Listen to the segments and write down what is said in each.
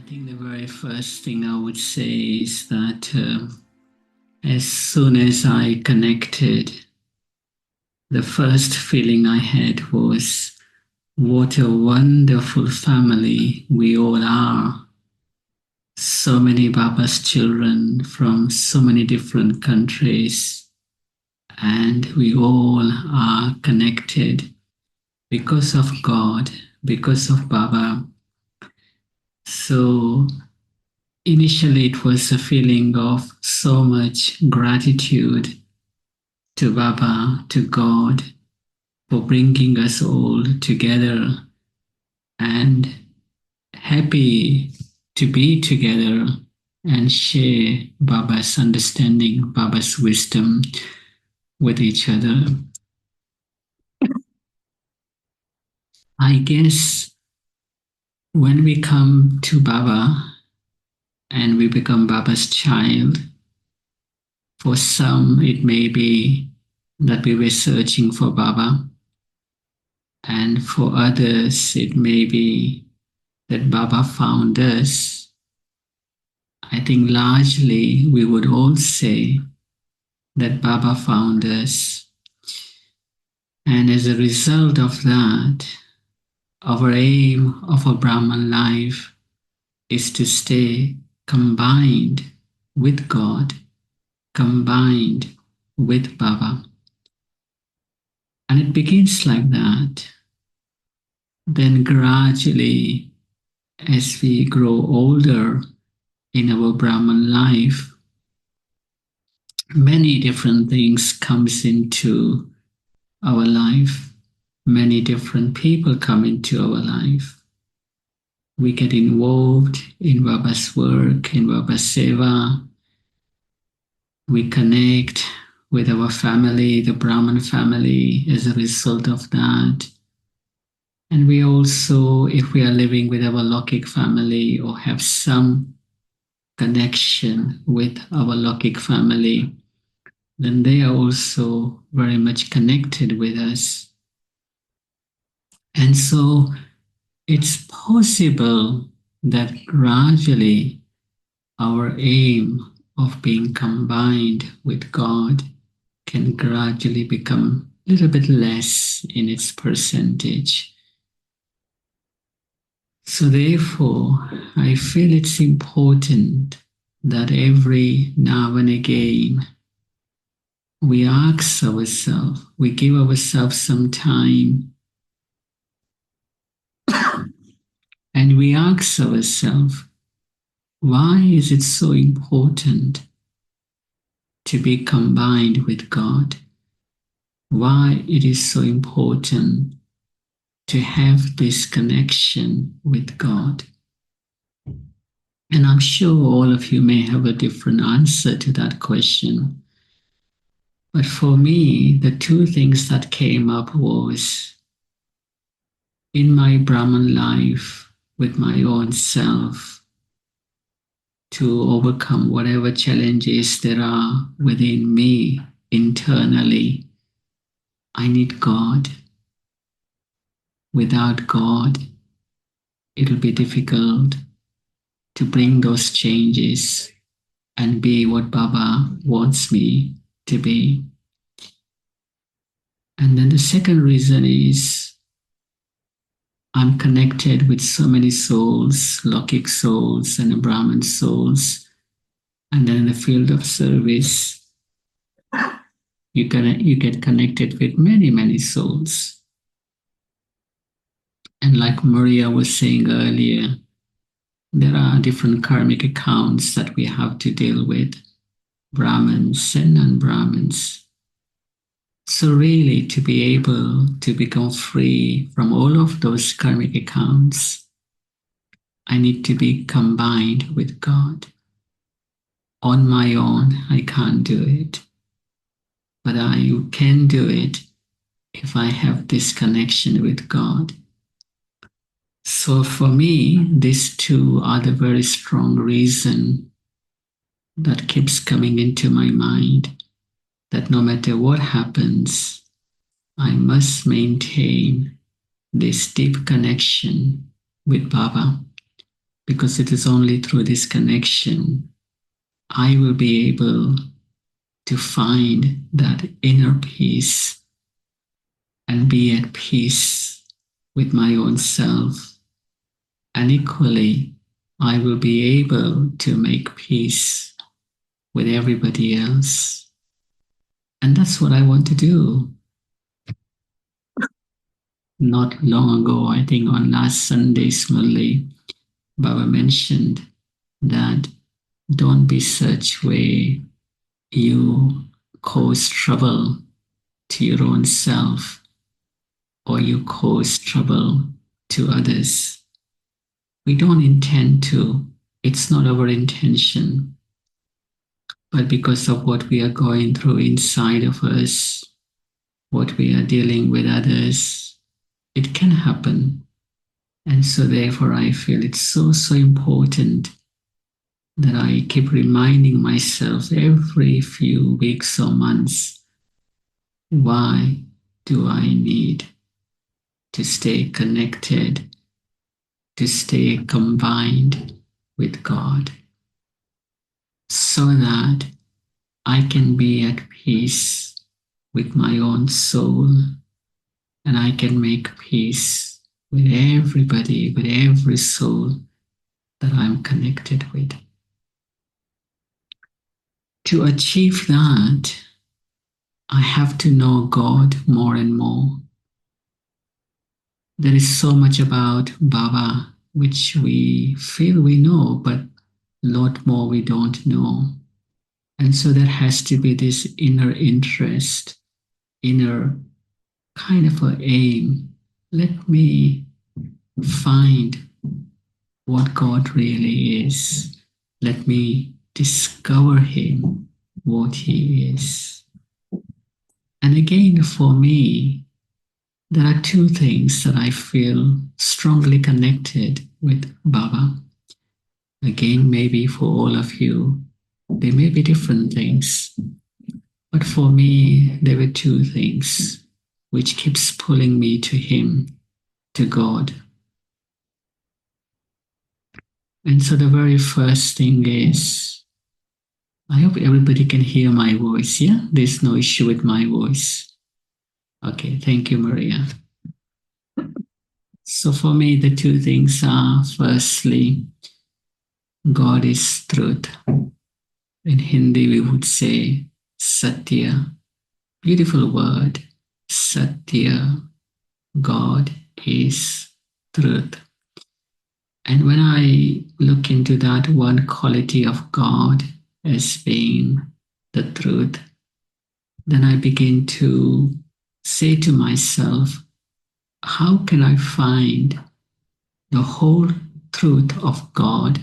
think the very first thing I would say is that as soon as I connected, the first feeling I had was what a wonderful family we all are. So many Baba's children from so many different countries, and we all are connected because of God, because of Baba. So initially, it was a feeling of so much gratitude to Baba, to God, for bringing us all together, and happy to be together and share Baba's understanding, Baba's wisdom with each other. I guess when we come to Baba and we become Baba's child, for some it may be that we were searching for Baba, and for others it may be that Baba found us. I think largely we would all say that Baba found us. And as a result of that, our aim of a Brahman life is to stay combined with God, combined with Baba. And it begins like that. Then gradually, as we grow older in our Brahman life, many different things comes into our life. Many different people come into our life. We get involved in Baba's work, in Baba's seva. We connect with our family, the Brahman family, as a result of that. And we also, if we are living with our Lokik family or have some connection with our Lokik family, then they are also very much connected with us. And so it's possible that gradually our aim of being combined with God can gradually become a little bit less in its percentage. So therefore, I feel it's important that every now and again we ask ourselves, we give ourselves some time, and we ask ourselves, why is it so important to be combined with God? Why it is so important to have this connection with God? And I'm sure all of you may have a different answer to that question. But for me, the two things that came up was in my Brahman life with my own self, to overcome whatever challenges there are within me internally, I need God. Without God, it'll be difficult to bring those changes and be what Baba wants me to be. And then the second reason is I'm connected with so many souls, Lokik souls and Brahman souls. And then in the field of service, you get connected with many, many souls. And like Maria was saying earlier, there are different karmic accounts that we have to deal with, Brahmins and non-Brahmins. So really, to be able to become free from all of those karmic accounts, I need to be combined with God. On my own, I can't do it. But I can do it if I have this connection with God. So for me, these two are the very strong reason that keeps coming into my mind, that no matter what happens, I must maintain this deep connection with Baba. because it is only through this connection I will be able to find that inner peace and be at peace with my own self. And equally, I will be able to make peace with everybody else. And that's what I want to do. Not long ago, I think on last Sunday, Smurli, Baba mentioned that don't be such way you cause trouble to your own self or you cause trouble to others. We don't intend to. It's not our intention. But because of what we are going through inside of us, what we are dealing with others, it can happen. And so therefore I feel it's so important that I keep reminding myself every few weeks or months, why do I need to stay connected, to stay combined with God, so that I can be at peace with my own soul and I can make peace with everybody, with every soul that I'm connected with. To achieve that, I have to know God more and more. There is so much about Baba which we feel we know, but a lot more we don't know. And so there has to be this inner interest, inner kind of a aim. Let me find what God really is. Let me discover Him, what He is. And again, for me, there are two things that I feel strongly connected with Baba. Again, maybe for all of you, they may be different things. But for me, there were two things which keeps pulling me to Him, to God. And so the very first thing is, I hope everybody can hear my voice, yeah? There's no issue with my voice. Okay, thank you, Maria. So for me, the two things are, firstly, God is truth. In Hindi, we would say Satya. Beautiful word, Satya. God is truth. And when I look into that one quality of God as being the truth, then I begin to say to myself, how can I find the whole truth of God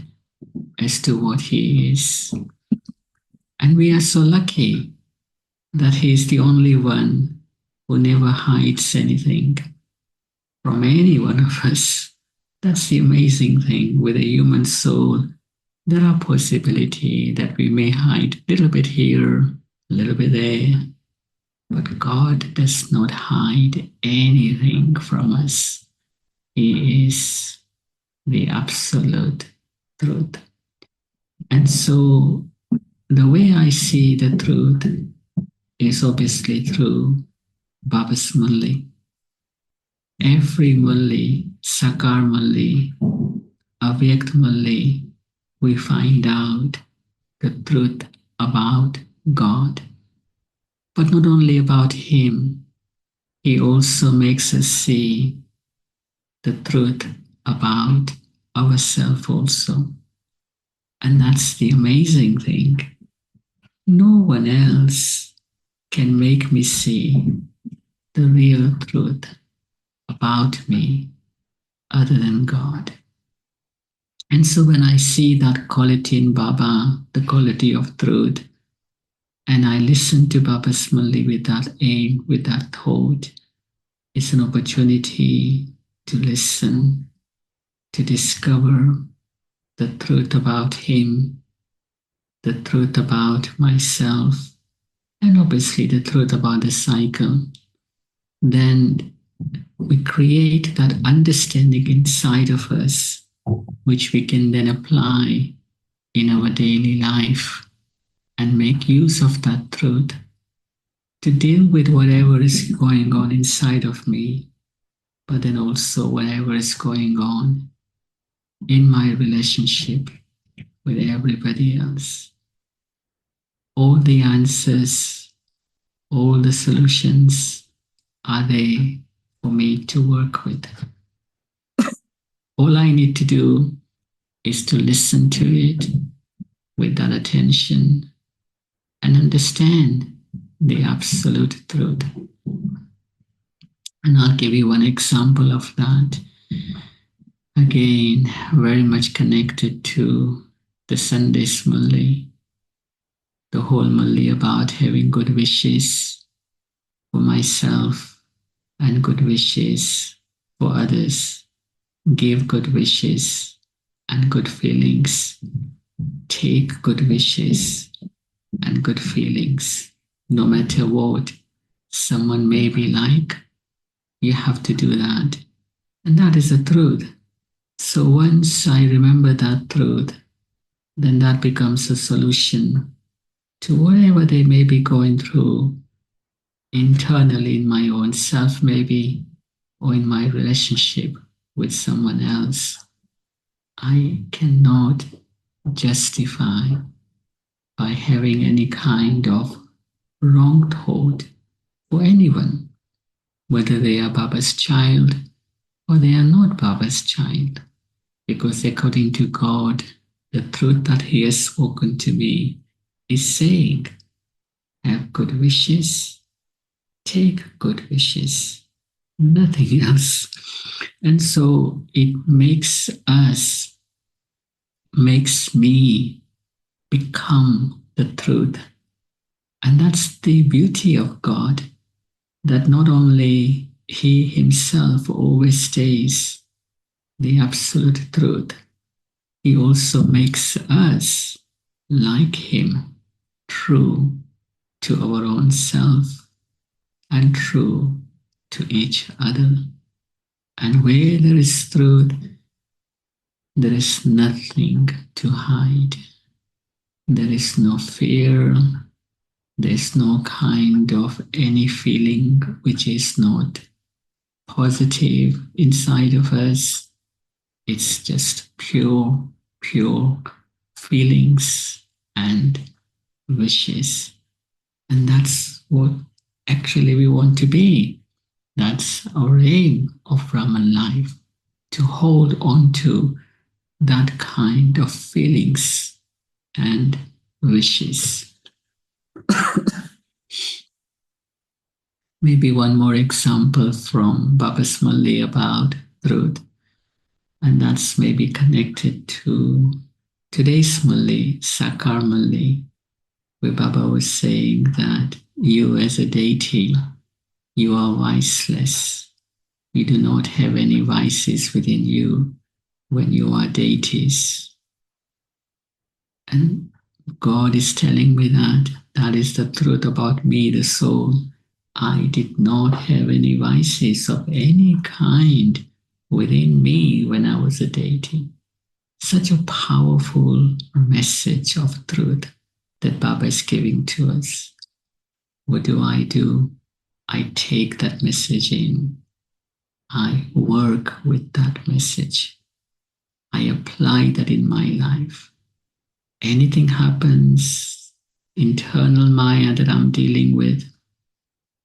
as to what He is? And we are so lucky that He is the only one who never hides anything from any one of us. That's the amazing thing with a human soul. There are possibilities that we may hide a little bit here, a little bit there, but God does not hide anything from us. He is the absolute truth. And so the way I see the truth is obviously through Baba's Mulli. Every Mulli, Sakar Mulli, Avyakt Mulli, we find out the truth about God. But not only about Him, He also makes us see the truth about ourselves also. And that's the amazing thing. No one else can make me see the real truth about me other than God. And so when I see that quality in Baba, the quality of truth, and I listen to Baba's Mulli with that aim, with that thought, it's an opportunity to listen, to discover the truth about Him, the truth about myself, and obviously the truth about the cycle. Then we create that understanding inside of us which we can then apply in our daily life and make use of that truth to deal with whatever is going on inside of me, but then also whatever is going on in my relationship with everybody else. All the answers, all the solutions are there for me to work with. All I need to do is to listen to it with that attention and understand the absolute truth. And I'll give you one example of that. Again, very much connected to the Sunday Smully, the whole Mully about having good wishes for myself and good wishes for others. Give good wishes and good feelings. Take good wishes and good feelings. No matter what someone may be like, you have to do that. And that is the truth. So once I remember that truth, then that becomes a solution to whatever they may be going through internally in my own self, maybe, or in my relationship with someone else. I cannot justify by having any kind of wrong thought for anyone, whether they are Baba's child or they are not Baba's child, because according to God, the truth that He has spoken to me is saying, have good wishes, take good wishes, nothing else. And so it makes me become the truth. And that's the beauty of God, that not only He Himself always stays the absolute truth, He also makes us like Him, true to our own self and true to each other. And where there is truth, there is nothing to hide. There is no fear. There is no kind of any feeling which is not positive inside of us. It's just pure feelings and wishes. And that's what actually we want to be. That's our aim of Brahman life, to hold on to that kind of feelings and wishes. Maybe one more example from Baba Smully about truth, and that's maybe connected to today's Smully, Sakar Mully, where Baba was saying that you as a deity, you are viceless. You do not have any vices within you when you are deities. And God is telling me that that is the truth about me, the soul. I did not have any vices of any kind within me when I was a deity. Such a powerful message of truth that Baba is giving to us. What do? I take that message in. I work with that message. I apply that in my life. Anything happens, internal Maya that I'm dealing with,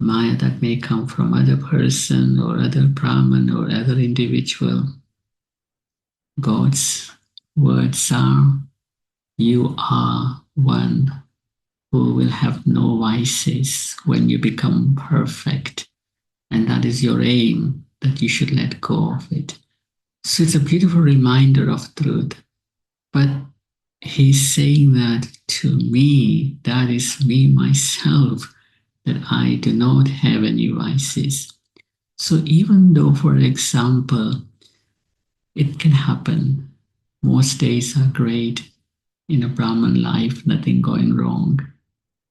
Maya that may come from other person or other Brahman or other individual, God's words are, you are one who will have no vices when you become perfect. And that is your aim, that you should let go of it. So it's a beautiful reminder of truth. But He's saying that to me, that is me myself, that I do not have any vices. So even though, for example, it can happen, most days are great in a Brahman life, nothing going wrong.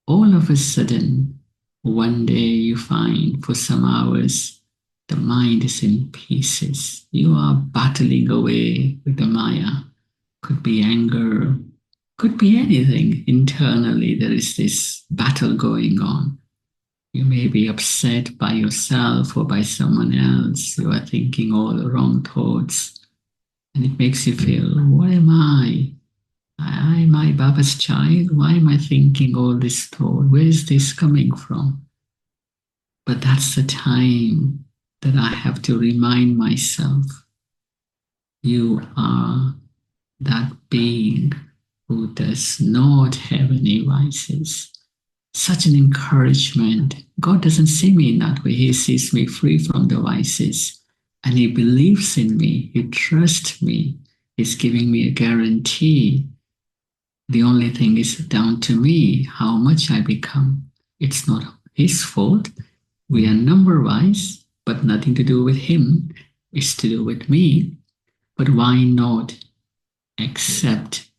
All of a sudden, one day you find for some hours The mind is in pieces. You are battling away with the Maya. Could be anger, could be anything. Internally, there is this battle going on. You may be upset by yourself or by someone else. You are thinking all the wrong thoughts. And it makes you feel, what am I? Am I Baba's child? Why am I thinking all this thought? Where is this coming from? But that's the time that I have to remind myself, you are that being who does not have any vices. Such an encouragement. God doesn't see me in that way. He sees me free from the vices. And He believes in me. He trusts me. He's giving me a guarantee. The only thing is down to me how much I become. It's not His fault. We are number wise, but nothing to do with Him. It's to do with me. But why not accept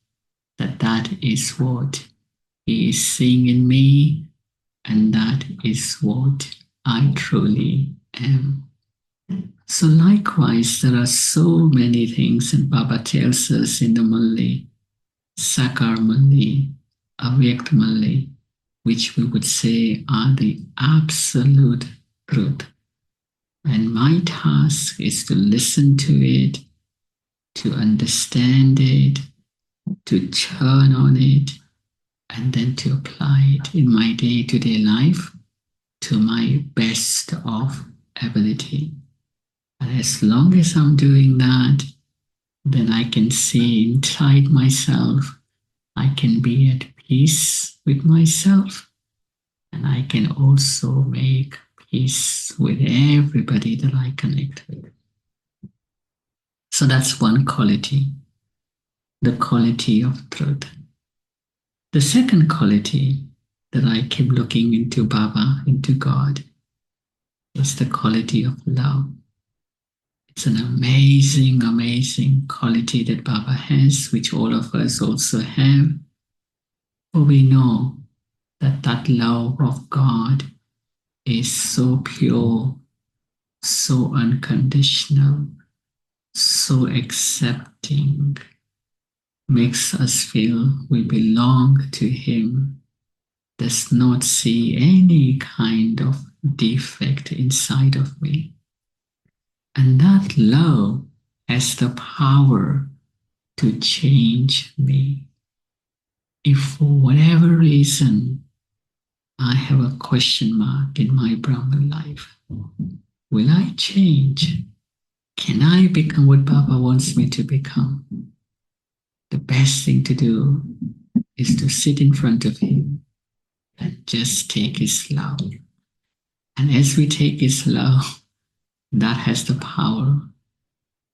that that is what He is seeing in me, and that is what I truly am. So likewise, there are so many things, and Baba tells us in the Malli, Sakar Malli, Avyakt Malli, which we would say are the absolute truth. And my task is to listen to it, to understand it, to churn on it, and then to apply it in my day-to-day life to my best of ability. And as long as I'm doing that, then I can see inside myself, I can be at peace with myself, and I can also make peace with everybody that I connect with. So that's one quality, the quality of truth. The second quality that I keep looking into Baba, into God, is the quality of love. It's an amazing, amazing quality that Baba has, which all of us also have. For we know that that love of God is so pure, so unconditional, so accepting, makes us feel we belong to Him, does not see any kind of defect inside of me. And that love has the power to change me. If for whatever reason I have a question mark in my Brahman life, will I change? Can I become what Baba wants me to become? The best thing to do is to sit in front of Him and just take His love. And as we take His love, that has the power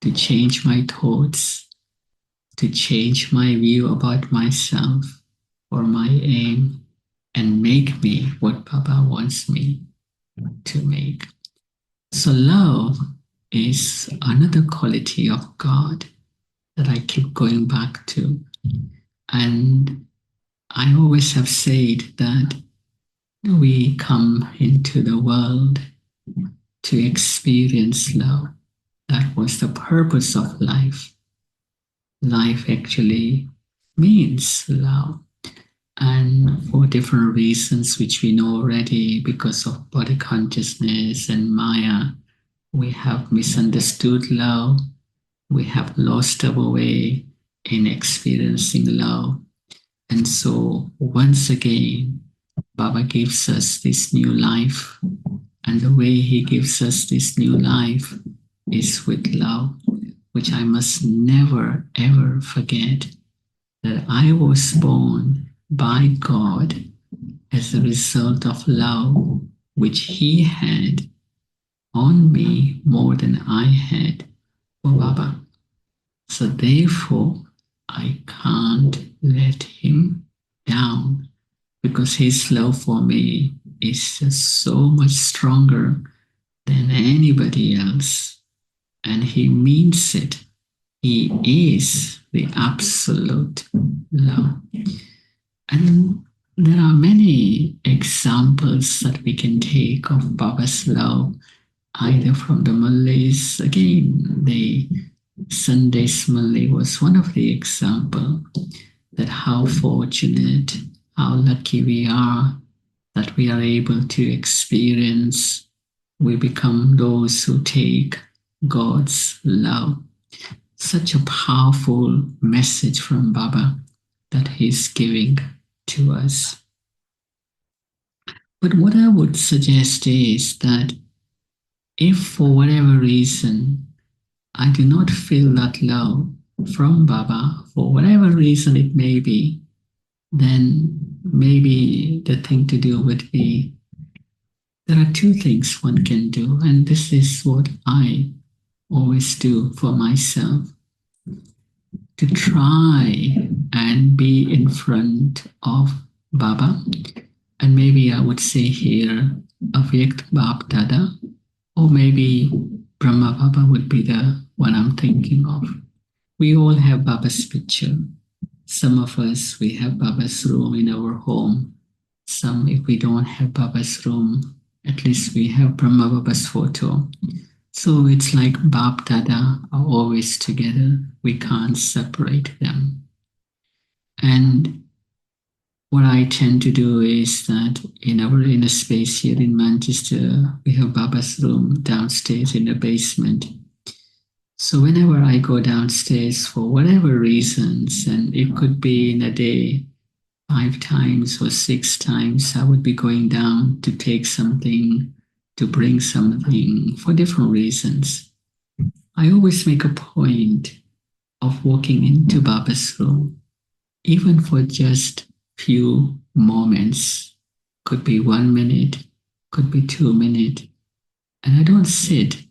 to change my thoughts, to change my view about myself or my aim, and make me what Baba wants me to make. So love is another quality of God that I keep going back to. And I always have said that we come into the world to experience love. That was the purpose of life. Life actually means love. And for different reasons, which we know already, because of body consciousness and Maya, we have misunderstood love. We have lost our way in experiencing love. And so, once again, Baba gives us this new life. And the way He gives us this new life is with love, which I must never ever forget, that I was born by God as a result of love which He had on me more than I had for Baba. So therefore, I can't let Him down, because His love for me is just so much stronger than anybody else. And He means it. He is the absolute love. And there are many examples that we can take of Baba's love either from the Malays. Again, the Sunday's Malay was one of the example that how fortunate, how lucky we are that we are able to experience. We become those who take God's love. Such a powerful message from Baba that He's giving to us. But what I would suggest is that if for whatever reason I do not feel that love from Baba, for whatever reason it may be, then maybe the thing to do would be there are two things one can do, and this is what I always do for myself, to try and be in front of Baba. And maybe I would say here, Avyakt Bab Dada, or maybe Brahma Baba would be the one I'm thinking of. We all have Baba's picture. Some of us, we have Baba's room in our home. Some, if we don't have Baba's room, at least we have Brahma Baba's photo. So it's like Bab Dada are always together. We can't separate them. And what I tend to do is that in our inner space here in Manchester, we have Baba's room downstairs in the basement. So whenever I go downstairs for whatever reasons, and it could be in a day 5 times or 6 times, I would be going down to take something, to bring something for different reasons. I always make a point of walking into Baba's room, even for just few moments. Could be 1 minute, could be 2 minutes. And I don't sit,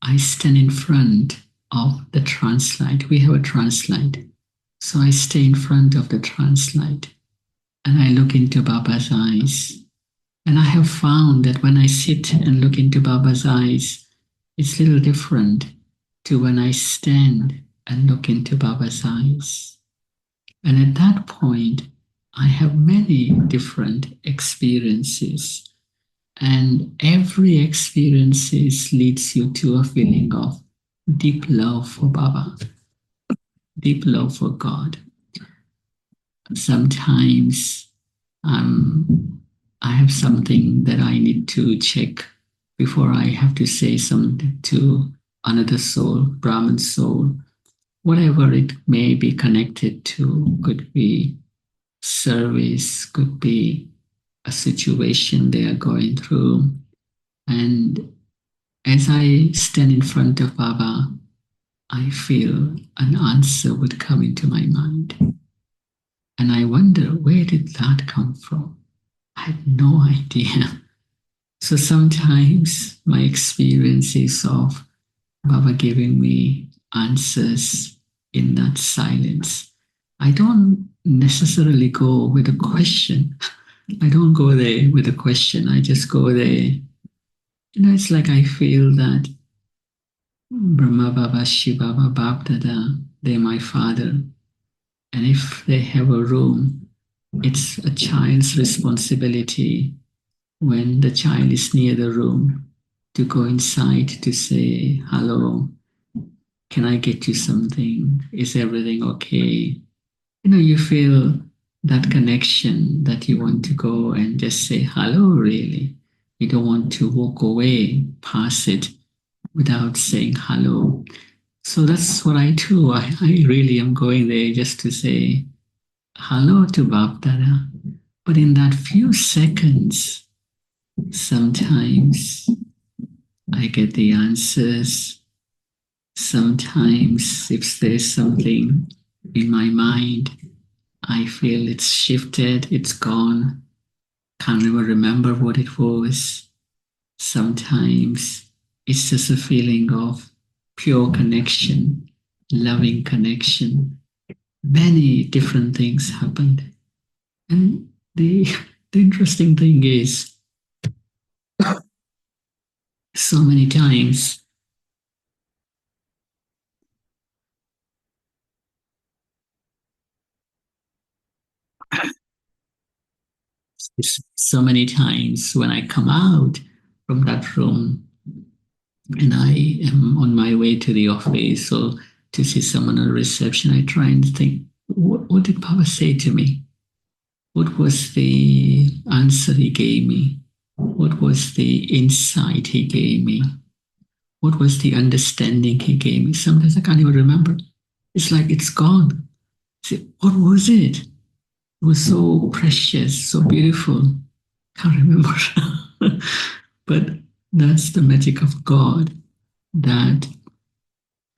I stand in front of the translite. We have a translite. So I stay in front of the translite and I look into Baba's eyes. And I have found that when I sit and look into Baba's eyes, it's a little different to when I stand and look into Baba's eyes. And at that point, I have many different experiences. And every experience leads you to a feeling of deep love for Baba, deep love for God. Sometimes I have something that I need to check before I have to say something to another soul, Brahman soul, whatever it may be connected to, could be service, could be a situation they are going through. And as I stand in front of Baba, I feel an answer would come into my mind. And I wonder, where did that come from? I had no idea. So sometimes my experiences of Baba giving me answers in that silence, I don't necessarily go with a question. I don't go there with a question. I just go there. It's like I feel that Brahma Baba, Shiva Baba, Bab Dada, they're my father. And if they have a room, it's a child's responsibility when the child is near the room to go inside to say, hello, can I get you something? Is everything okay? You feel that connection that you want to go and just say hello, really. You don't want to walk away, pass it without saying hello. So that's what I do. I really am going there just to say hello to Bab Dada. But in that few seconds, sometimes I get the answers. Sometimes, if there's something in my mind, I feel it's shifted, it's gone, can't even remember what it was. Sometimes it's just a feeling of pure connection, loving connection. Many different things happened. And the interesting thing is, so many times, so many times when I come out from that room, and I am on my way to the office or to see someone on reception, I try and think, what did Baba say to me? What was the answer he gave me? What was the insight he gave me? What was the understanding he gave me? Sometimes I can't even remember. It's like it's gone. What was it? It was so precious, so beautiful. Can't remember. But that's the magic of God that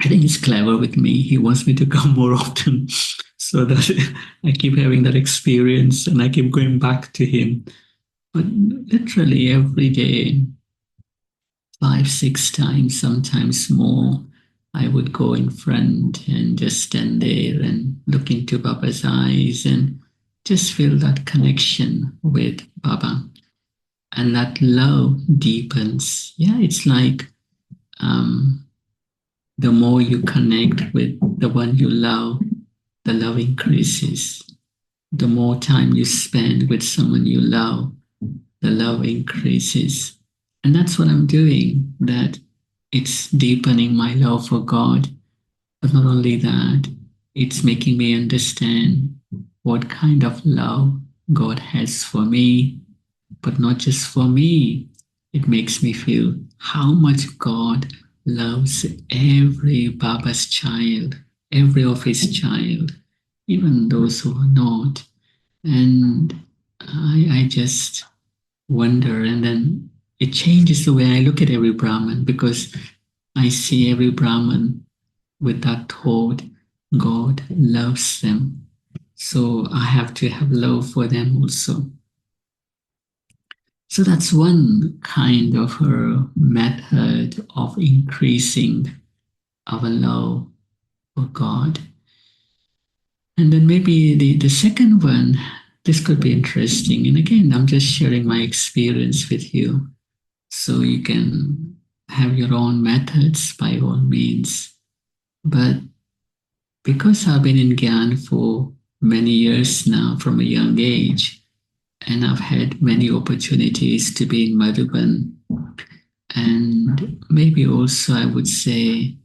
I think is clever with me. He wants me to come more often so that I keep having that experience and I keep going back to him. But literally every day, 5, 6 times, sometimes more, I would go in front and just stand there and look into Baba's eyes and just feel that connection with Baba. And that love deepens. Yeah, it's like um, the more you connect with the one you love, the love increases. The more time you spend with someone you love, the love increases. And that's what I'm doing, that it's deepening my love for God. But not only that, it's making me understand what kind of love God has for me, but not just for me. It makes me feel how much God loves every Baba's child, every of his child, even those who are not. And I just wonder, and then it changes the way I look at every Brahman because I see every Brahman with that thought God loves them. So I have to have love for them also. So that's one kind of her method of increasing our love for God. And then maybe the second one, this could be interesting. And again, I'm just sharing my experience with you. So you can have your own methods by all means. But because I've been in Gyan for many years now from a young age, and I've had many opportunities to be in Madhuban, and maybe also I would say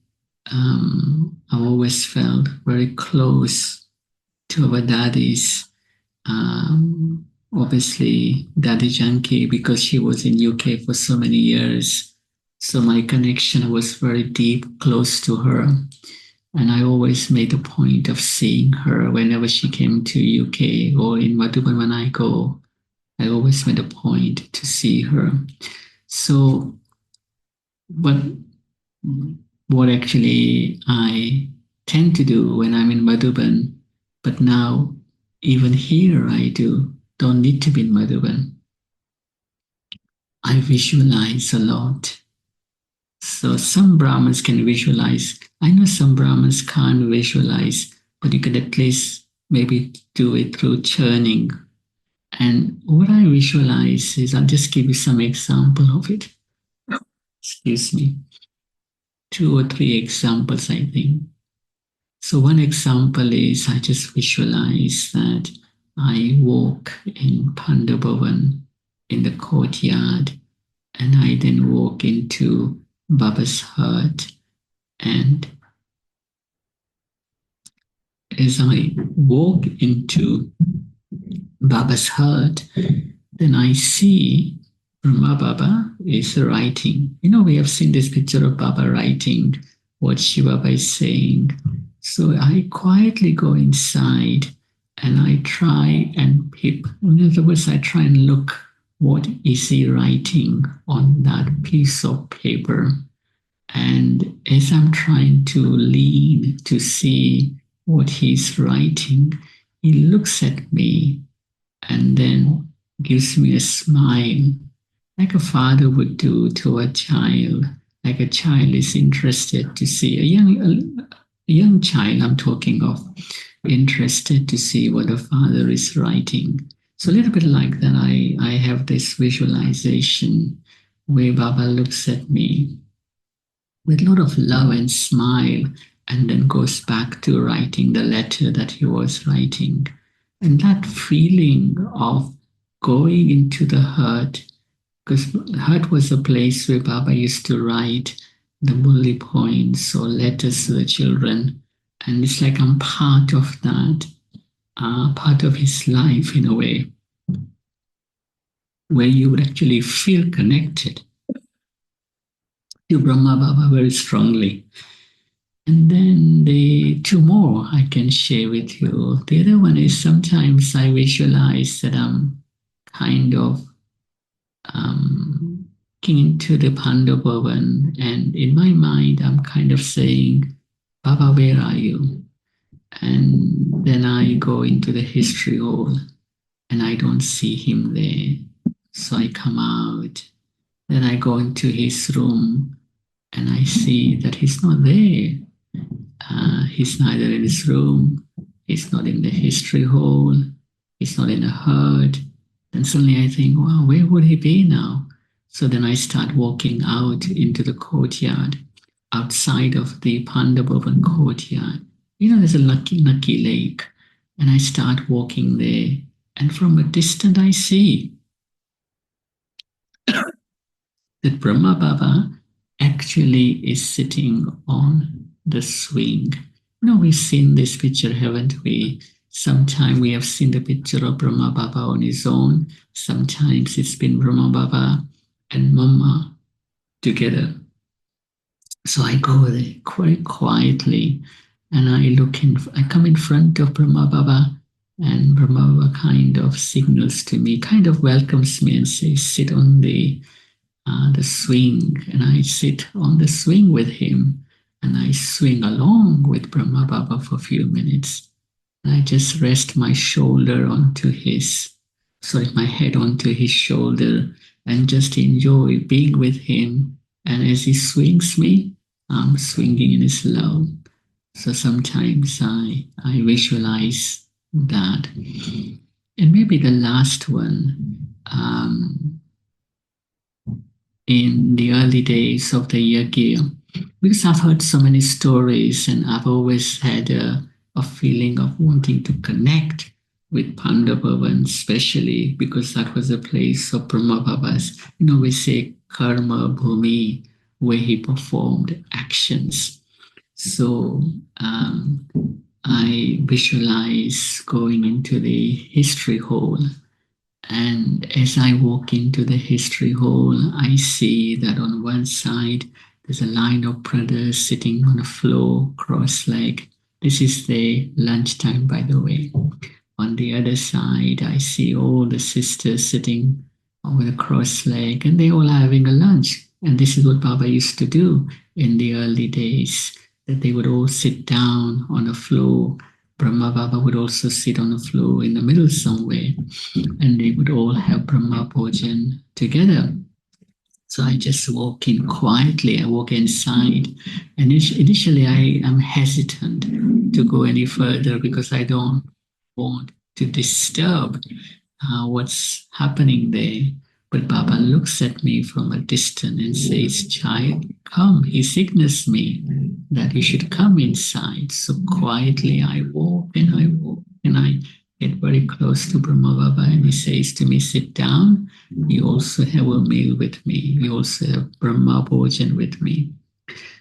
I've always felt very close to our daddies. Obviously, Daddy Janki, because she was in UK for so many years. So my connection was very deep, close to her. And I always made a point of seeing her whenever she came to UK or in Madhuban when I go. I always made a point to see her. So, but what actually I tend to do when I'm in Madhuban, but now even here I don't need to be in Madhuban. I visualize a lot. So some Brahmins can visualize. I know some Brahmins can't visualize, but you could at least maybe do it through churning. And what I visualize is, I'll just give you some example of it. Excuse me. 2 or 3 examples, I think. So one example is I just visualize that I walk in Pandabhavan in the courtyard, and I then walk into Baba's hut. And as I walk into Baba's hut, then I see Brahma Baba is writing. We have seen this picture of Baba writing what Shiva Baba is saying. So I quietly go inside and I try and peep. In other words, I try and look what is he writing on that piece of paper. And as I'm trying to lean to see what he's writing, he looks at me and then gives me a smile, like a father would do to a child, like a child is interested to see a young child I'm talking of, interested to see what the father is writing. So a little bit like that, I have this visualization where Baba looks at me with a lot of love and smile, and then goes back to writing the letter that he was writing. And that feeling of going into the hut, because the hut was a place where Baba used to write, the bully points or letters to the children. And it's like I'm part of that, part of his life in a way, where you would actually feel connected to Brahma Baba very strongly. And then the two more I can share with you. The other one is sometimes I visualize that I'm kind of looking into the Panda Bhavan, and in my mind, I'm kind of saying, Baba, where are you? And then I go into the history hall and I don't see him there. So I come out, then I go into his room and I see that he's not there. He's neither in his room, he's not in the history hall, he's not in the herd. Then suddenly I think, wow, where would he be now? So then I start walking out into the courtyard, outside of the Pandavavan courtyard. You know, there's a lucky lake, and I start walking there. And from a distance, I see that Brahma Baba actually is sitting on the swing. You know, we've seen this picture, haven't we? Sometime we have seen the picture of Brahma Baba on his own. Sometimes it's been Brahma Baba and Mama together. So I go there quite quietly and I come in front of Brahma Baba, and Brahma Baba kind of signals to me, kind of welcomes me and says, sit on the swing, and I sit on the swing with him, and I swing along with Brahma Baba for a few minutes. And I just rest my shoulder onto his, sorry, my head onto his shoulder, and just enjoy being with him. And as he swings me, I'm swinging in his love. So sometimes I visualize that. And maybe the last one, in the early days of the yajna, because I've heard so many stories and I've always had a feeling of wanting to connect with Pandavavan, especially because that was a place of Brahma Baba's, you know, we say karma bhumi, where he performed actions. So I visualize going into the history hall, and as I walk into the history hall, I see that on one side there's a line of brothers sitting on the floor, cross-legged. This is the lunchtime, by the way. On the other side, I see all the sisters sitting with a cross leg, and they all are having a lunch. And this is what Baba used to do in the early days, that they would all sit down on the floor. Brahma Baba would also sit on the floor in the middle somewhere, and they would all have Brahma Bhojan together. So I just walk in quietly. I walk inside. And initially, I am hesitant to go any further because I don't want to disturb what's happening there. But Baba looks at me from a distance and says, Child, come. He signals me that you should come inside. So quietly I walk and I get very close to Brahma Baba, and he says to me, sit down. You also have a meal with me. You also have Brahma Bhojan with me.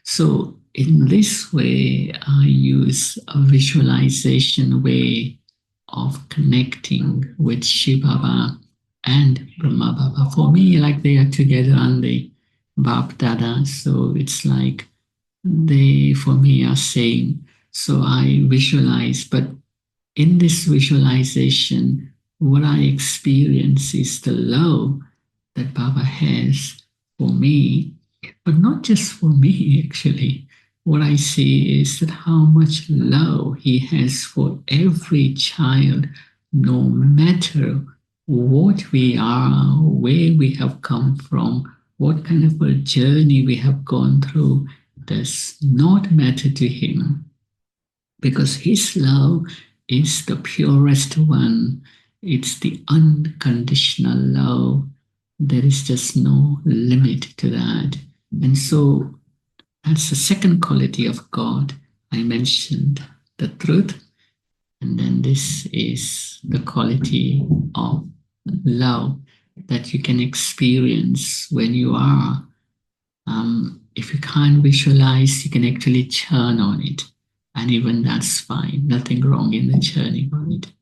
So in this way, I use a visualization way of connecting with Shiva Baba and Brahma Baba. For me, like they are together on the Bap Dada. So it's like they, for me, are same. So I visualize, but in this visualization, what I experience is the love that Baba has for me, but not just for me, actually. What I see is that how much love he has for every child, no matter what we are, where we have come from, what kind of a journey we have gone through, does not matter to him, because his love is the purest one. It's the unconditional love. There is just no limit to that. And so that's the second quality of God. I mentioned the truth, and then this is the quality of love that you can experience when you are If you can't visualize, you can actually churn on it. And even that's fine. Nothing wrong in the churning on it.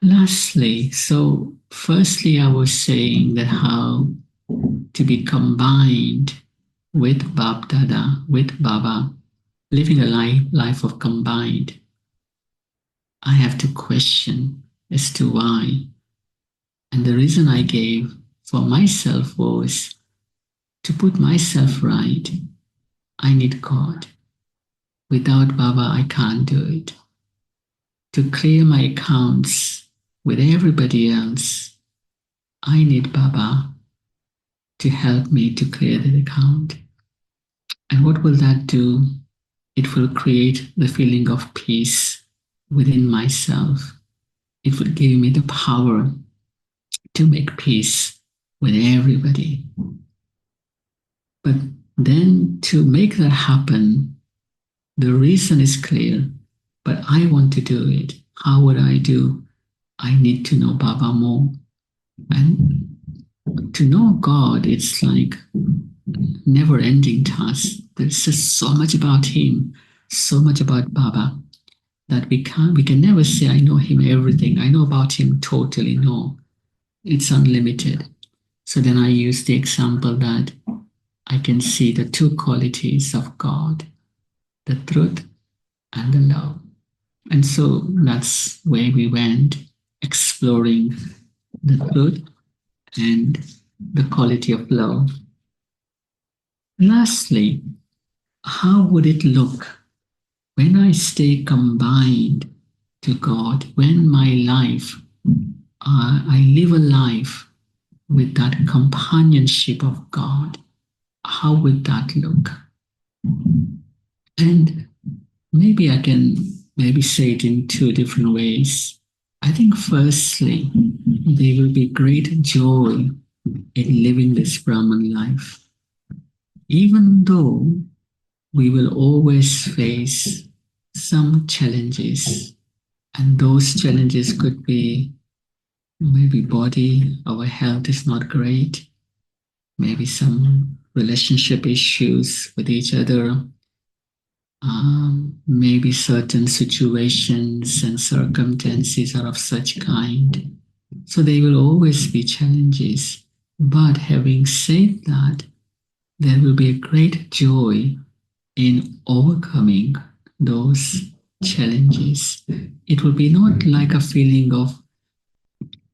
Lastly, so firstly, I was saying that how to be combined with Bab Dada, with Baba, living a life of combined. I have to question as to why. And the reason I gave for myself was to put myself right. I need God. Without Baba, I can't do it. To clear my accounts with everybody else, I need Baba to help me to clear the account. And what will that do? It will create the feeling of peace within myself. It will give me the power to make peace with everybody. But then to make that happen, the reason is clear, but I want to do it. How would I do? I need to know Baba more. And to know God, it's like never ending task. There's just so much about Him, so much about Baba that we can never say, I know Him everything. I know about Him totally. No, it's unlimited. So then I use the example that I can see the two qualities of God, the truth and the love. And so that's where we went, exploring the truth and the quality of love. Lastly, how would it look when I stay combined to God, when my life, I live a life with that companionship of God? How would that look? And maybe I can maybe say it in two different ways. I think firstly, there will be great joy in living this Brahman life, even though we will always face some challenges, and those challenges could be maybe body, our health is not great, maybe some relationship issues with each other, maybe certain situations and circumstances are of such kind. So there will always be challenges. But having said that, there will be a great joy in overcoming those challenges. It will be not like a feeling of,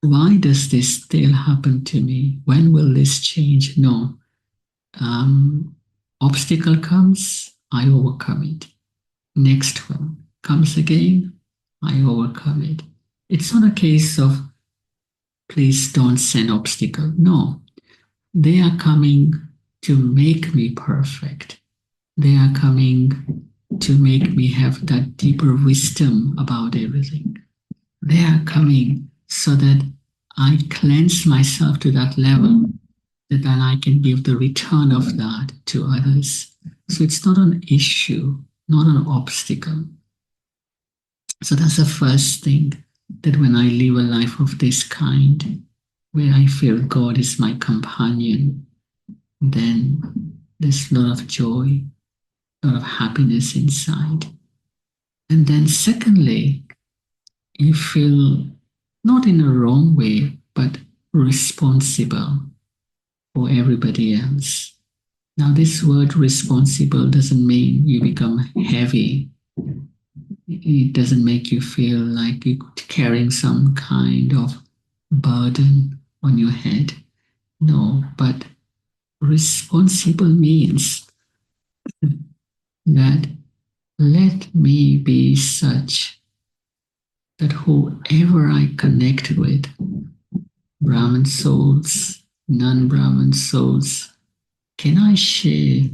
why does this still happen to me? When will this change? No. Um, Obstacle comes, I overcome it. Next one comes again, I overcome it. It's not a case of, please don't send obstacle. No, they are coming to make me perfect. They are coming to make me have that deeper wisdom about everything. They are coming so that I cleanse myself to that level that then I can give the return of that to others. So it's not an issue, not an obstacle. So that's the first thing, that when I live a life of this kind, where I feel God is my companion, then there's a lot of joy, a lot of happiness inside. And then secondly, you feel not in a wrong way, but responsible for everybody else. Now, this word responsible doesn't mean you become heavy. It doesn't make you feel like you're carrying some kind of burden on your head. No, but responsible means that let me be such that whoever I connect with, Brahman souls, non-Brahman souls, can I share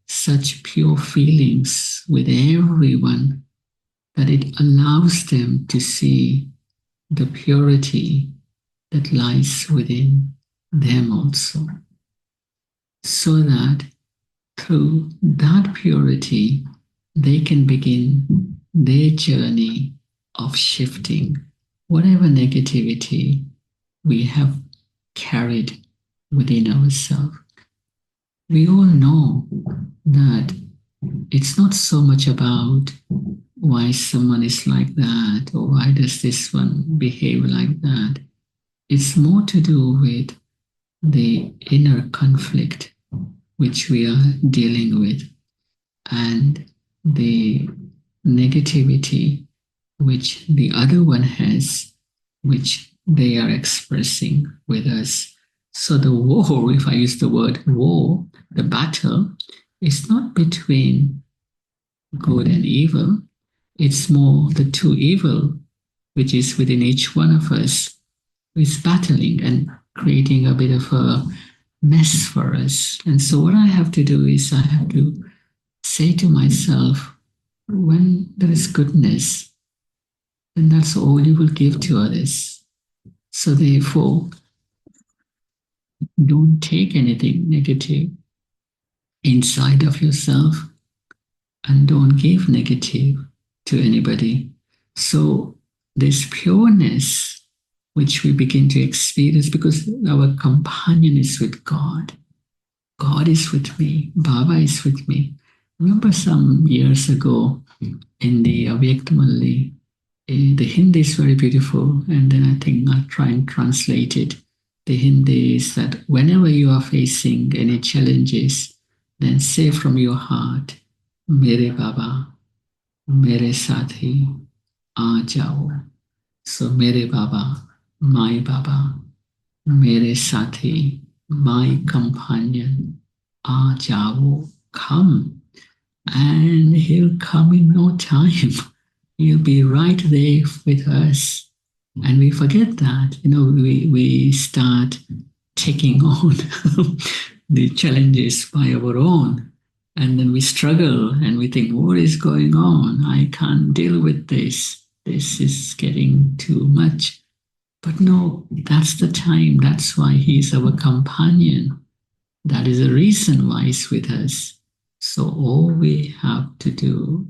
such pure feelings with everyone that it allows them to see the purity that lies within them also, so that through that purity they can begin their journey of shifting whatever negativity we have carried within ourselves. we all know that it's not so much about why someone is like that or why does this one behave like that. It's more to do with the inner conflict which we are dealing with and the negativity which the other one has, which they are expressing with us. So the war, if I use the word war, the battle, is not between good and evil. It's more the two evil, which is within each one of us, is battling and creating a bit of a mess for us. And so what I have to do is I have to say to myself, when there is goodness, then that's all you will give to others. So therefore, don't take anything negative inside of yourself and don't give negative to anybody. So this pureness, which we begin to experience because our companion is with God. God is with me. Baba is with me. Remember some years ago in the Avyaktamalli, the Hindi is very beautiful, and then I think I'll try and translate it. The Hindi is that whenever you are facing any challenges, then say from your heart, Mere Baba, Mere Sathi, aa jao. So Mere Baba, my Baba, Mere Sathi, my companion, aa jao, come. And he'll come in no time. He'll be right there with us. And we forget that, we start taking on the challenges by our own. And then we struggle and we think, what is going on? I can't deal with this. This is getting too much. But no, that's the time. That's why he's our companion. That is the reason why he's with us. So all we have to do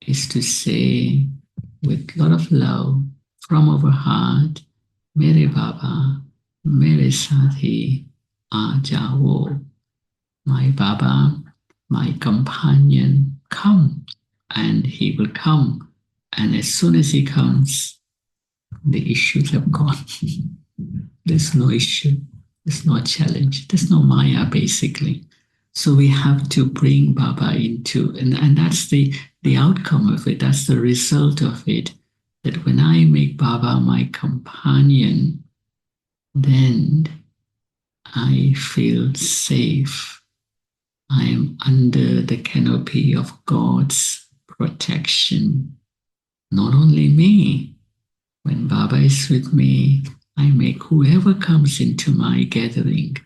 is to say with a lot of love from our heart, Mere Baba, Mere Sathi, aa jao. My Baba, my companion, come. And he will come. And as soon as he comes, the issues have gone. There's no issue. There's no challenge. There's no Maya, basically. So we have to bring Baba into, and that's the outcome of it. That's the result of it. That when I make Baba my companion, then I feel safe. I am under the canopy of God's protection. Not only me. When Baba is with me, I make whoever comes into my gathering,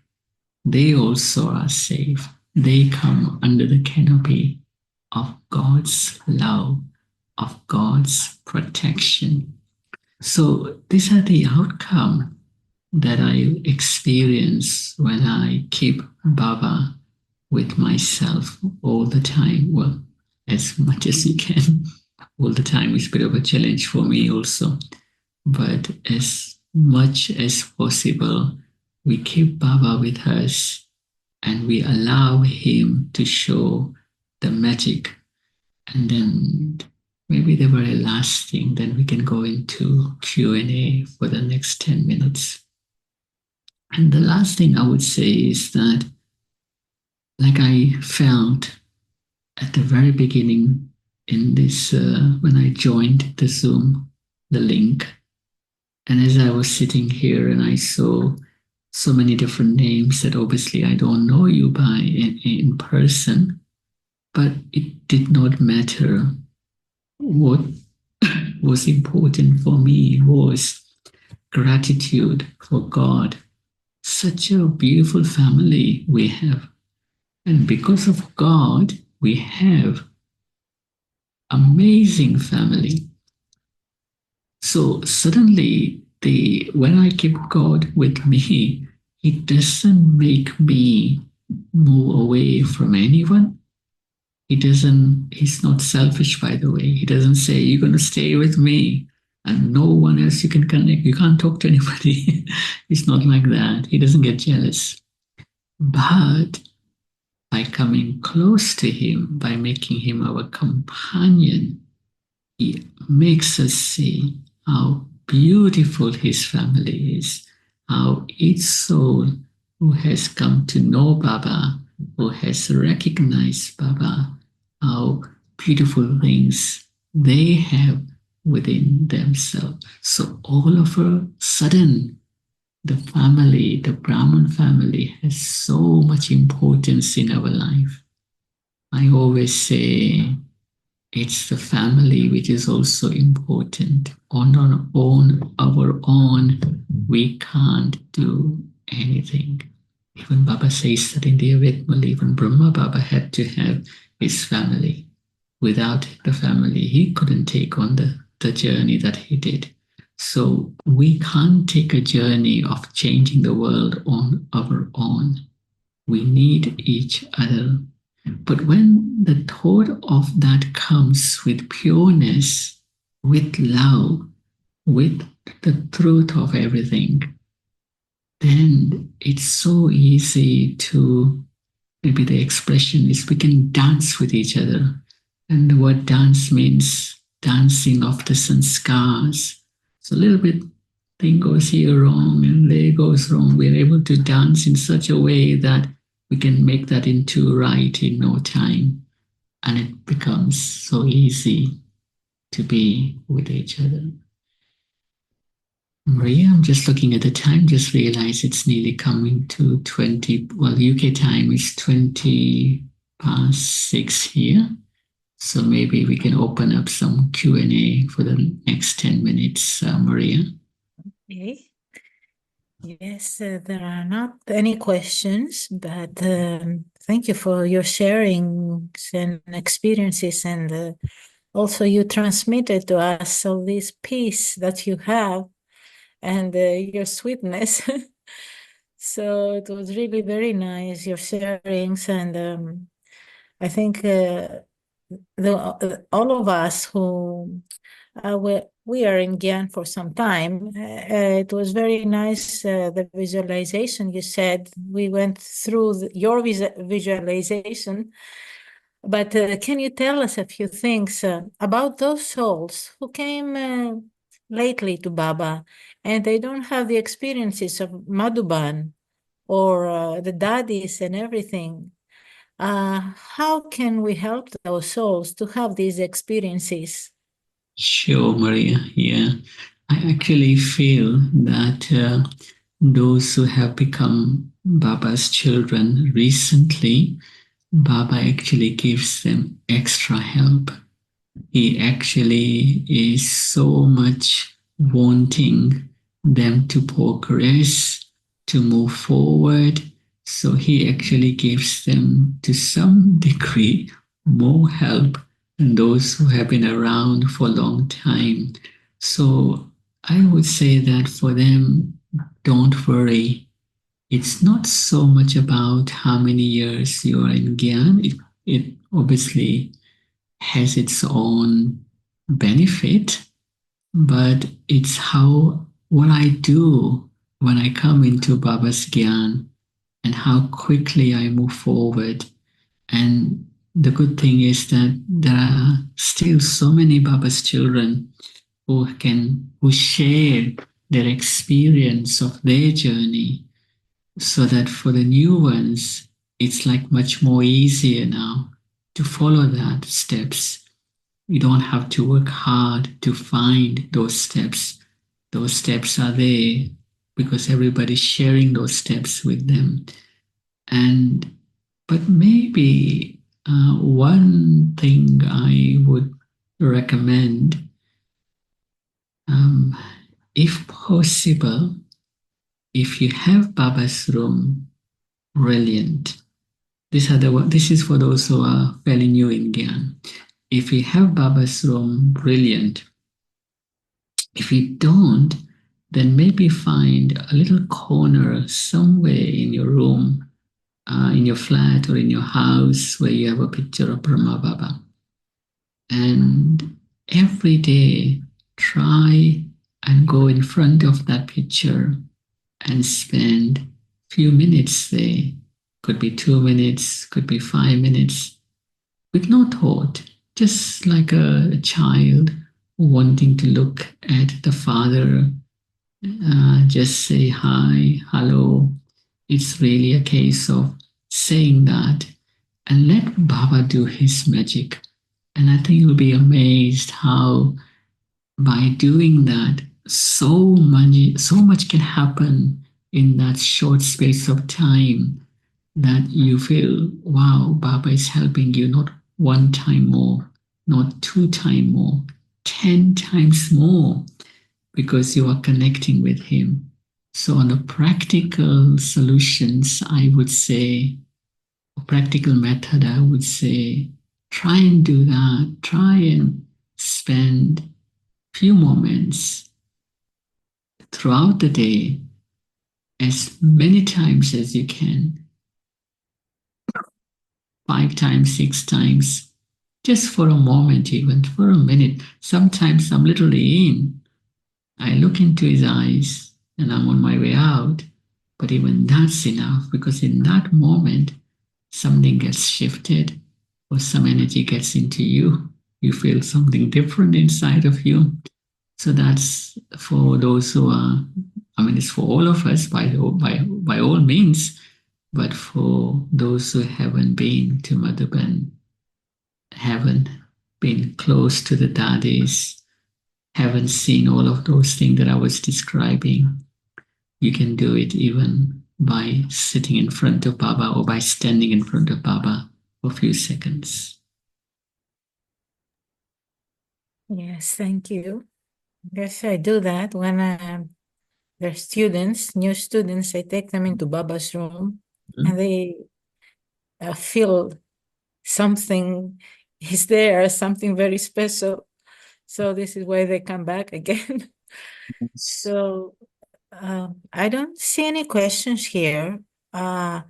they also are safe. They come under the canopy of God's love, of God's protection. So these are the outcome that I experience when I keep Baba with myself all the time. Well, as much as you can. All the time is a bit of a challenge for me also. But as much as possible, we keep Baba with us and we allow him to show the magic. And then maybe the very last thing, then we can go into Q&A for the next 10 minutes. And the last thing I would say is that, like I felt at the very beginning in this, when I joined the Zoom, the link, and as I was sitting here and I saw so many different names that obviously I don't know you by in person, but it did not matter. What was important for me was gratitude for God. Such a beautiful family we have. And because of God, we have amazing family. So suddenly, when I keep God with me, it doesn't make me move away from anyone. He's not selfish, by the way. He doesn't say, you're going to stay with me and no one else you can connect. You can't talk to anybody. It's not like that. He doesn't get jealous. But by coming close to him, by making him our companion. He makes us see how beautiful his family is, how each soul who has come to know Baba, who has recognized Baba, how beautiful things they have within themselves. So all of a sudden, the family, the Brahman family, has so much importance in our life. I always say it's the family which is also important. On our own, we can't do anything. Even Baba says that in the Avedmala, even Brahma Baba had to have his family. Without the family, he couldn't take on the journey that he did. So we can't take a journey of changing the world on our own. We need each other. But when the thought of that comes with pureness, with love, with the truth of everything, then it's so easy to, maybe the expression is, we can dance with each other. And the word dance means dancing of the sanskars. So a little bit thing goes here wrong and there goes wrong. We're able to dance in such a way that we can make that into right in no time. And it becomes so easy to be with each other. Maria, I'm just looking at the time, just realized it's nearly coming to 20. Well, UK time is 20 past 6 here. So maybe we can open up some Q&A for the next 10 minutes, Maria. Okay. Yes, there are not any questions, but thank you for your sharing and experiences, and also you transmitted to us all this peace that you have and your sweetness. So it was really very nice, your sharings, and I think all of us who we are in Gyan for some time. It was very nice, the visualization you said. We went through your visualization. But can you tell us a few things about those souls who came lately to Baba and they don't have the experiences of Madhuban or the daddies and everything? How can we help those souls to have these experiences? Sure, Maria. Yeah. I actually feel that those who have become Baba's children recently, Baba actually gives them extra help. He actually is so much wanting them to progress, to move forward. So he actually gives them, to some degree, more help than those who have been around for a long time. So I would say that for them, don't worry. It's not so much about how many years you are in Gyan. It obviously has its own benefit, but it's how what I do when I come into Baba's Gyan and how quickly I move forward. And the good thing is that there are still so many Baba's children who share their experience of their journey, so that for the new ones it's like much more easier now to follow that steps. You don't have to work hard to find those steps. Those steps are there because everybody's sharing those steps with them. And but maybe one thing I would recommend, um, if possible, if you have Baba's room, brilliant. This is for those who are fairly new in Gyan. If you have Baba's room, brilliant. If you don't, then maybe find a little corner somewhere in your room, in your flat or in your house where you have a picture of Brahma Baba. And every day, try and go in front of that picture and spend few minutes there Could be 2 minutes, could be 5 minutes, with no thought, just like a child wanting to look at the father, just say hi, hello. It's really a case of saying that and let Baba do his magic. And I think you'll be amazed how by doing that, so much can happen in that short space of time that you feel, wow, Baba is helping you not one time more, not two times more, 10 times more, because you are connecting with him. So on the practical solutions, I would say, a practical method, I would say, try and do that. Try and spend few moments throughout the day, as many times as you can, 5 times, 6 times, just for a moment, even for a minute. Sometimes I'm literally in. I look into his eyes and I'm on my way out. But even that's enough, because in that moment, something gets shifted or some energy gets into you. You feel something different inside of you. So that's for those who are, I mean, it's for all of us by all means, but for those who haven't been to Madhuban, haven't been close to the daddies, haven't seen all of those things that I was describing, you can do it even by sitting in front of Baba or by standing in front of Baba for a few seconds. Yes, thank you. Yes, I do that when they're students, new students. I take them into Baba's room and they feel something is there, something very special. So this is why they come back again. So I don't see any questions here. Uh,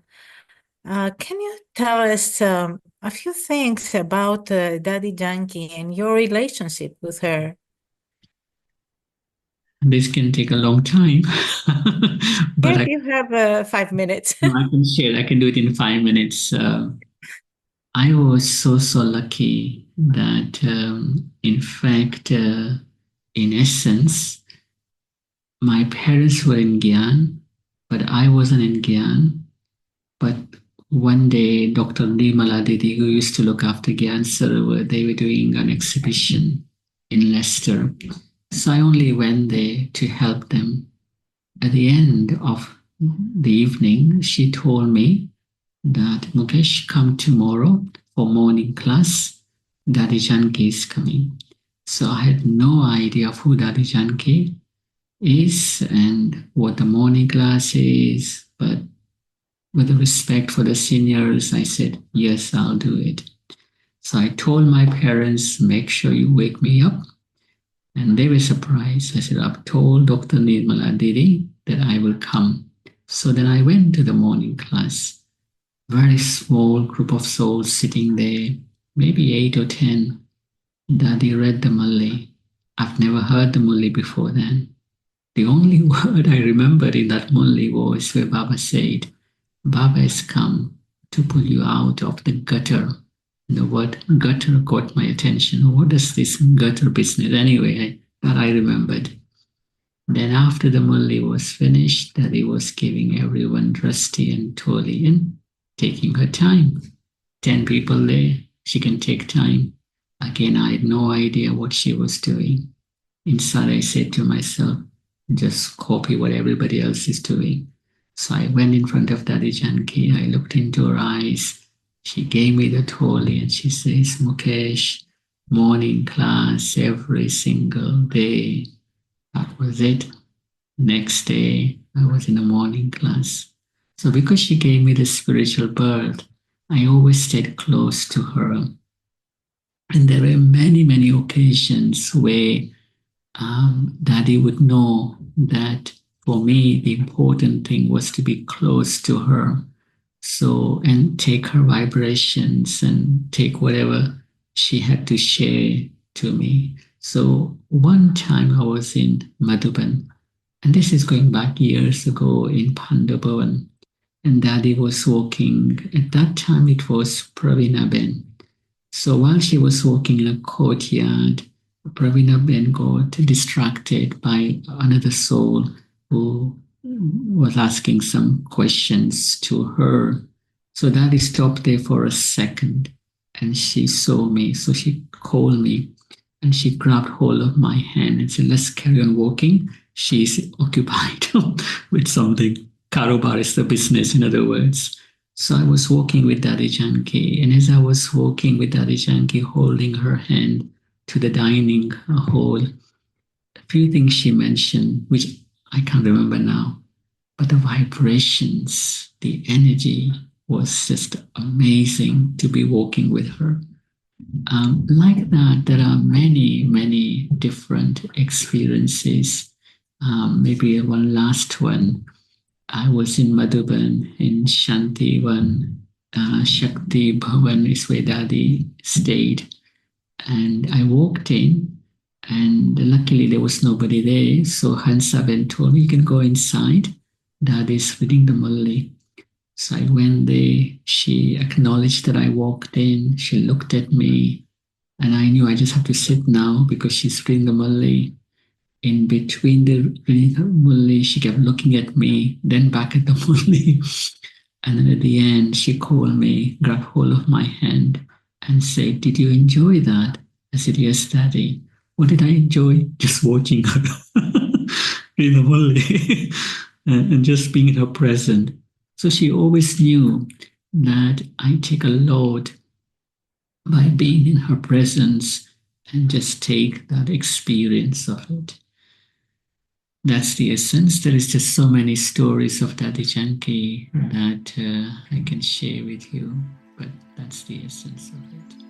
can you tell us a few things about Daddy Janki and your relationship with her? This can take a long time, but Yes, you have 5 minutes. I can share. I can do it in 5 minutes. I was so lucky that, in fact, in essence, my parents were in Gyan, but I wasn't in Gyan. But one day, Dr. Nirmala Didi, who used to look after Gyan Sarovar, they were doing an exhibition in Leicester. So I only went there to help them. At the end of the evening, she told me that, Mukesh, come tomorrow for morning class. Daddy Janki is coming. So I had no idea of who Daddy Janki is and what the morning class is, but with the respect for the seniors, I said, yes, I'll do it. So I told my parents, make sure you wake me up. And they were surprised. I said, I've told Dr. Nirmala Didi that I will come. So then I went to the morning class. Very small group of souls sitting there, maybe 8 or 10. Daddy read the Malay. I've never heard the Malay before then. The only word I remembered in that Malay was where Baba said, Baba has come to pull you out of the gutter. And the word gutter caught my attention. What is this gutter business? Anyway, that I remembered. Then after the Mulli was finished, Daddy was giving everyone Rusty and Toli and taking her time. 10 people there, she can take time. Again, I had no idea what she was doing. Inside, I said to myself, just copy what everybody else is doing. So I went in front of Daddy Janki. I looked into her eyes. She gave me the Toli and she says, Mukesh, morning class every single day. That was it. Next day, I was in a morning class. So because she gave me the spiritual birth, I always stayed close to her. And there were many occasions where, Daddy would know that for me, the important thing was to be close to her. So, and take her vibrations and take whatever she had to share to me. So, one time I was in Madhuban, and this is going back years ago in Pandavavan. and Daddy was walking. At that time, it was Pravina Ben. So while she was walking in a courtyard, Pravina Ben got distracted by another soul who was asking some questions to her. So Daddy stopped there for a second and she saw me. So she called me and she grabbed hold of my hand and said, let's carry on walking. She's occupied with something. Karobar is the business, in other words. So I was walking with Daddy Janki, and as I was walking with Daddy Janki, holding her hand to the dining hall, a few things she mentioned, which I can't remember now, but the vibrations, the energy was just amazing to be walking with her. Like that, there are many, many different experiences. Maybe one last one. I was in Madhuban in Shantivan, Shakti Bhavan is where Daddy stayed. And I walked in, and luckily there was nobody there. So Hansaben told me, you can go inside. Daddy's reading the Mulli. So I went there. She acknowledged that I walked in. She looked at me, and I knew I just have to sit now because she's reading the Mulli. In between the reading her Mulli, she kept looking at me, then back at the Mulli. And then at the end, she called me, grabbed hold of my hand, and said, did you enjoy that? I said, yes, Daddy. What did I enjoy? Just watching her in the Mulli and just being in her presence. So she always knew that I take a lot by being in her presence and just take that experience of it. That's the essence. There is just so many stories of Daddy Janki that I can share with you, but that's the essence of it.